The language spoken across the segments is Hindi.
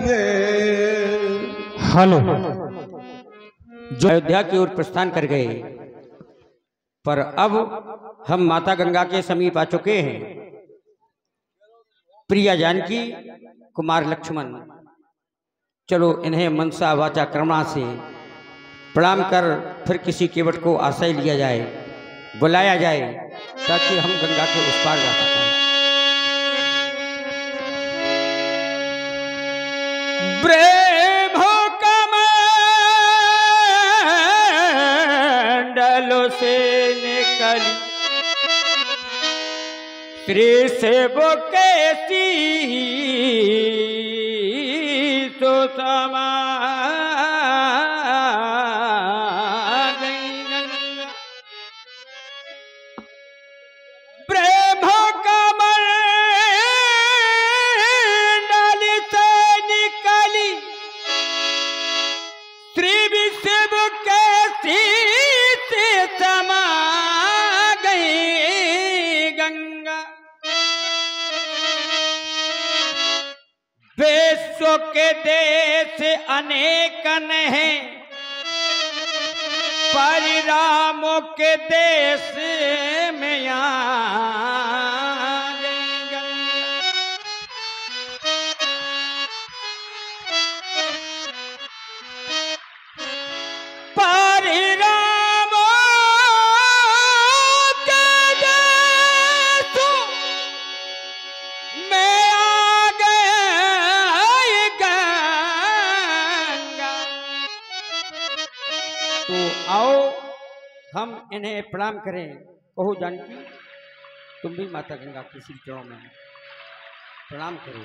गे। हेलो। जो अयोध्या की ओर प्रस्थान कर गए, पर अब हम माता गंगा के समीप आ चुके हैं। प्रिया जानकी, कुमार लक्ष्मण, चलो इन्हें मनसा वाचा कर्मणा से प्रणाम कर फिर किसी केवट को आश्रय लिया जाए, बुलाया जाए, ताकि हम गंगा के उस पार जा सकें। ब्रह्म कमंडल से निकली श्री सेव कैसी तो समा ब्रह्म कमंडल से निकली श्री विषव कैसी से समा गई गंगा। विश्व के देश अनेकन हैं, परिरामों के देश में आ गई गंगा। परिरामों के देश में आ गई गंगा। तो आओ हम इन्हें प्रणाम करें। कहो जानकी, तुम भी माता गंगा के श्री चरणों में प्रणाम करो।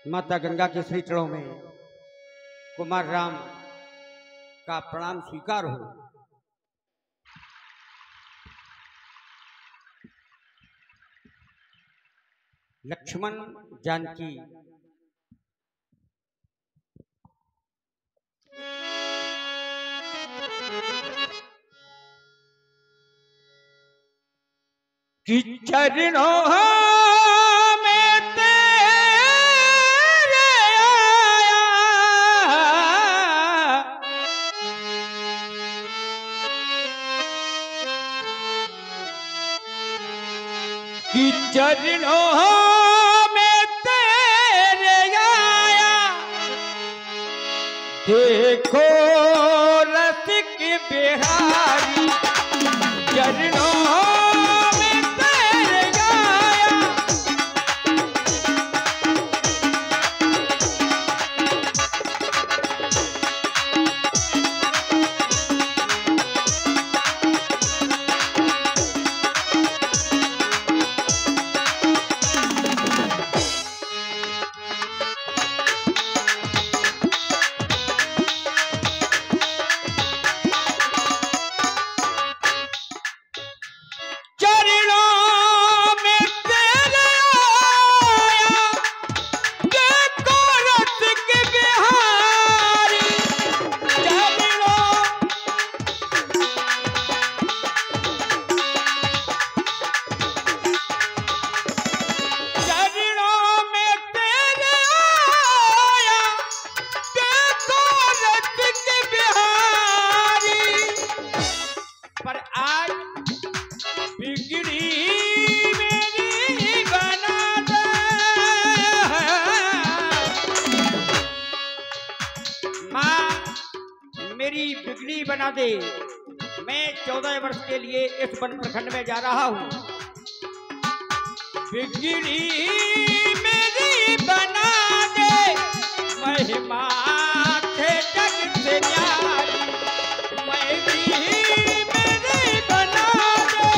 माता गंगा के श्री चरणों में कुमार राम का प्रणाम स्वीकार हो। लक्ष्मण जानकी कि चरणों में तेरे आया, कि चरणों में तेरे आया, देखो रसिक बिहारी चरणों में तेरे आया। बिगड़ी बना दे। मैं 14 वर्ष के लिए इस वन प्रखंड में जा रहा हूँ। बिगड़ी मेरी बना दे, महिमा थे जग से न्यारी, मेरी बना दे।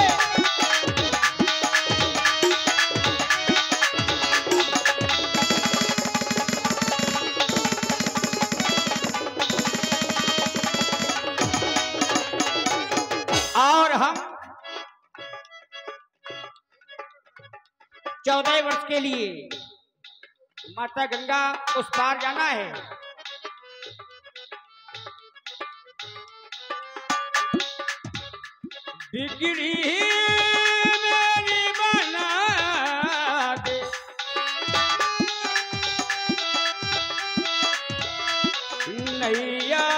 और हम 14 वर्ष के लिए माता गंगा उस पार जाना है। बिगड़ी मेरी बना दे, नैया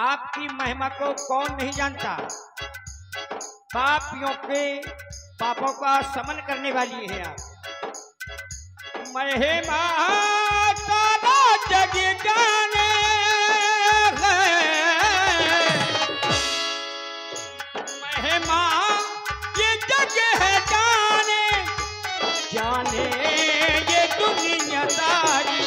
आपकी महिमा को कौन नहीं जानता। पापियों के पापों का शमन करने वाली है आप। महिमा सारा जग जाने महिमा ये जग है जाने जाने ये दुनिया सारी।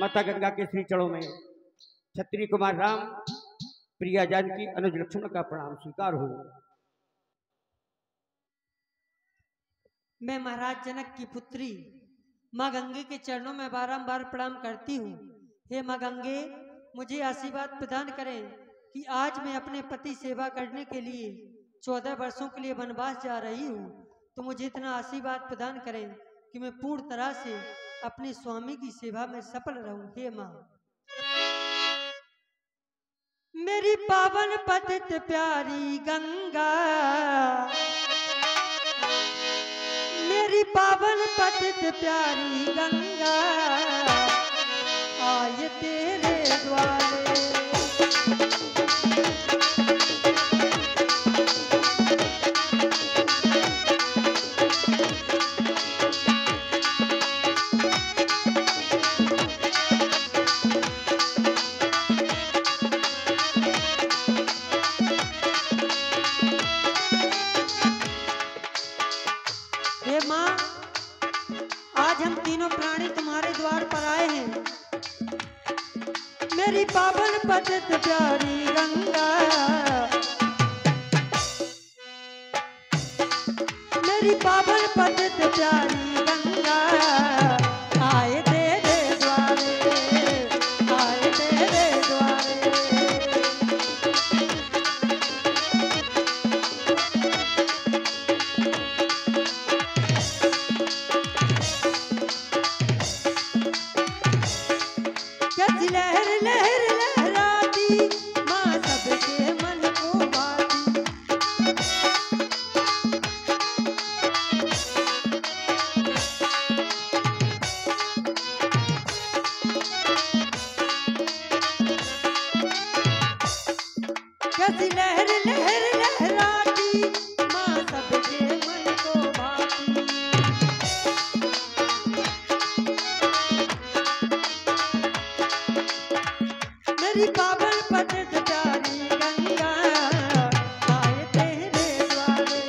माता गंगा के श्री चरणों में क्षत्रिय कुमार राम, प्रिया जानकी, अनुज लक्ष्मण का प्रणाम स्वीकार हो। मैं महाराज जनक की पुत्री माँ गंगे के चरणों में बारंबार प्रणाम करती हूँ। हे माँ गंगे, मुझे आशीर्वाद प्रदान करें कि आज मैं अपने पति सेवा करने के लिए 14 वर्षों के लिए वनवास जा रही हूँ, तो मुझे इतना आशीर्वाद प्रदान करें कि मैं पूर्ण तरह से अपने स्वामी की सेवा में सफल रहूं। हे माँ, मेरी पावन पतित प्यारी गंगा, मेरी पावन पतित प्यारी गंगा, आए तेरे द्वारे। मेरी पावन पतित प्यारी गंगा, मेरी पावन पतित प्यारी गंगा, आए तेरे द्वारे, आए तेरे द्वारे। कैसी लहर लहर लहराती माँ सबके मन को भाती। कैसी लहर लहर लहराती माँ सबके मन को भाती। मेरी पावन पतित प्यारी गंगा, आए तेरे द्वारे।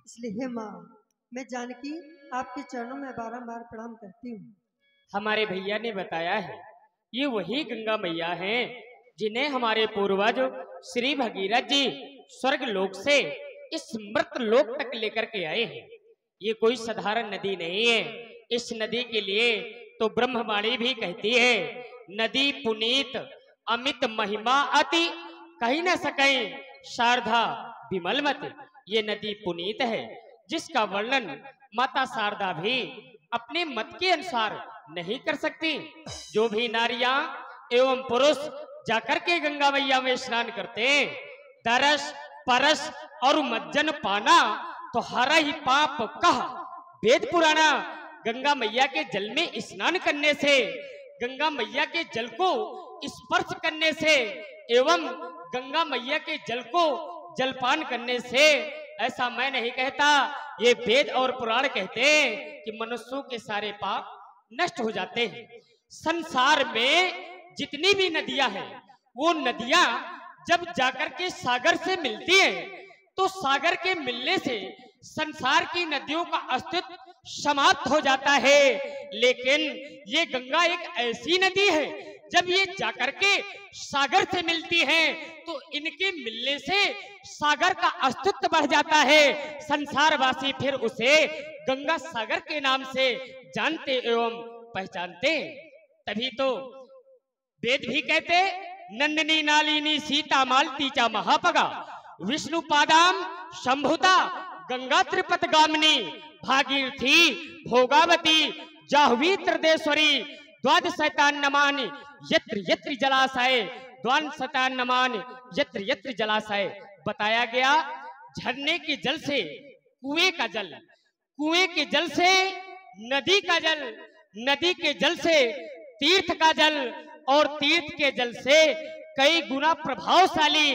इसलिए हे माँ, मैं जानकी आपके चरणों में बारंबार प्रणाम करती हूँ। हमारे भैया ने बताया है ये वही गंगा मैया हैं जिन्हें हमारे पूर्वज श्री भगीरथ जी स्वर्ग लोक से इस मृत लोक तक लेकर के आए हैं। ये कोई साधारण नदी नहीं है। इस नदी के लिए तो ब्रह्मवाणी भी कहती है, नदी पुनीत अमित महिमा अति कहीं न सके शारदा विमलमत। ये नदी पुनीत है जिसका वर्णन माता शारदा भी अपने मत के अनुसार नहीं कर सकती। जो भी नारियां एवं पुरुष जाकर के गंगा मैया में स्नान करते हैं, दरस परस और मज्जन पाना तो हरा ही पाप कह वेद पुराना। गंगा मैया के जल में स्नान करने से, गंगा मैया के जल को स्पर्श करने से एवं गंगा मैया के जल को जलपान करने से, ऐसा मैं नहीं कहता, ये वेद और पुराण कहते हैं कि मनुष्यों के सारे पाप नष्ट हो जाते हैं। संसार में जितनी भी नदियां हैं, वो नदियां जब जाकर के सागर से मिलती हैं, तो सागर के मिलने से संसार की नदियों का अस्तित्व समाप्त हो जाता है। लेकिन ये गंगा एक ऐसी नदी है, जब ये जाकर के सागर से मिलती हैं, तो इनके मिलने से सागर का अस्तित्व बढ़ जाता है। संसारवासी फिर उसे गंगा सागर के नाम से जानते एवं पहचानते। तभी तो वेद भी कहते, नंदिनी नालिनी सीता मालती चा महापगा विष्णु पादाम शंभुता गंगा त्रिपत गामिनी भागीरथी भोगावती जाह्वी त्रिदेश्वरी द्वादश शैतान नमान यत्र यत्र जलाशय द्वान शैतान नमान यत्र यत्र जलाशय। बताया गया झरने के जल से कुएं का जल, कुएं के जल से नदी का जल, नदी के जल से तीर्थ का जल और तीर्थ के जल से कई गुना प्रभावशाली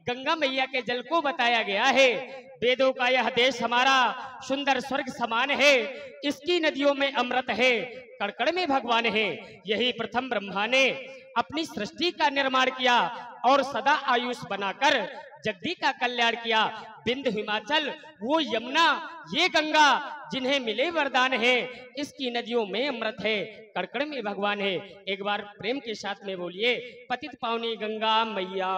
गंगा मैया के जल को बताया गया है। वेदों का यह देश हमारा सुंदर स्वर्ग समान है, इसकी नदियों में अमृत है, कड़कड़ में भगवान है। यही प्रथम ब्रह्मा ने अपनी सृष्टि का निर्माण किया और सदा आयुष बनाकर जगदी का कल्याण किया। बिंद हिमाचल वो यमुना ये गंगा जिन्हें मिले वरदान है, इसकी नदियों में अमृत है, कड़कड़ में भगवान है। एक बार प्रेम के साथ में बोलिए, पतित पावनी गंगा मैया।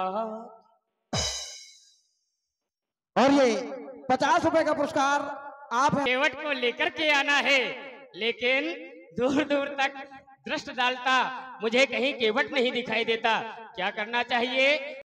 और ये 50 रुपए का पुरस्कार आप केवट को लेकर के आना है, लेकिन दूर दूर तक दृष्टि डालता, मुझे कहीं केवट नहीं दिखाई देता। क्या करना चाहिए?